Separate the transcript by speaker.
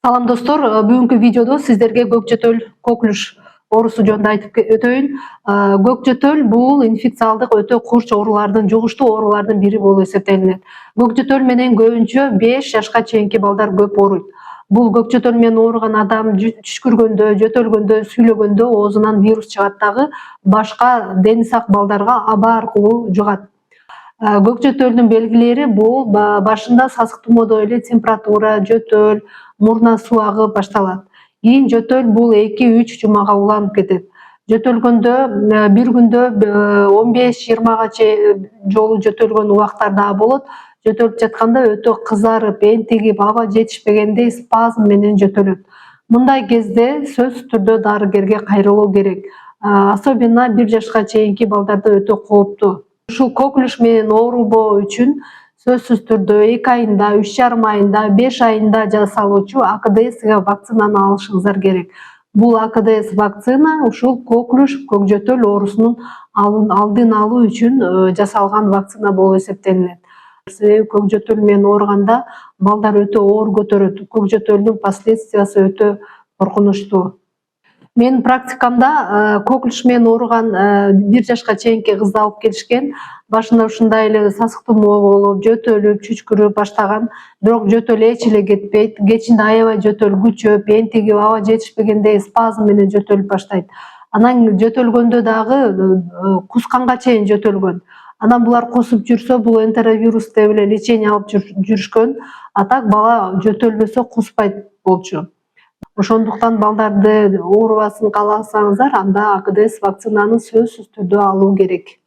Speaker 1: Салам достор, бүгүнкү видеодо сиздерге көк жөтөл коклюш оорусу жөнүндө айтып өтөйүн. Көк жөтөл бул инфекциялдык өтө курч оорулардын, жугуштуу оорулардын бири болуп эсептелинет. Көк жөтөл менен көбүнчө 5 жашка чейинки балдар көп ооруйт. Бул көк жөтөл менен ооруган адам түшкүргөндө, жөтөлгөндө, сүйлөгөндө оозунан вирус чыгат дагы башка дени сак балдарга аба аркылуу жугат. Көк жөтөлдүн белгилери бул башында сасык тумоодой эле температура, жөтөл, мурунан суу агып башталат. Кийин жөтөл бул 2-3 жумага уланып кетет. Жөтөлгөндө бир күндө 15-20 жолу жөтөлгөн убактар дагы болот. Жөтөлүп жатканда өтө кызарып, энтигип, аба жетишпегенде спазм менен жөтөлөт. Мындай кезде сөзсүз түрдө дарыгерге кайрылуу керек. Особенно 1 жашка чейинки балдарда өтө кооптуу. Ушул коклюш менен оорубоо үчүн сөзсүз түрдө 2 айында, 3,5 айында, 5 айында жасалуучу АКДС вакцинаны алышыңыздар керек. Бул АКДС вакцина ушул коклюш, көк жөтөл оорусунун алдын алуу үчүн жасалган вакцина болуп эсептелинет. Себеби көк жөтөл менен ооруганда балдар өтө оор көтөрөт. Көк жөтөлдүн последствиясы өтө коркунучтуу. Менин практикамда коклюш менен ооруган 1 жашка чейинки кызды алып келишкен. Башында ушундай эле сасык тумоо болуп, жөтөлүп, чүчкүрүп баштаган, бирок жөтөл эч эле кетпейт. Кечинде аябай жөтөл күчөп, энтигип, аба жетишпегенде спазм менен жөтөлүп баштайт. Анан жөтөлгөндө дагы кусканга чейин жөтөлгөн. Анан булар кусуп жүрсө, бул энтеровирус деп эле лечение алып жүрүшкөн. А так бала жөтөлбөсө куспайт болчу. Ошондуктан балдарды оорубасын кааласаңыздар, анда АКДС вакцинаны сөзсүз түрдө алуу керек.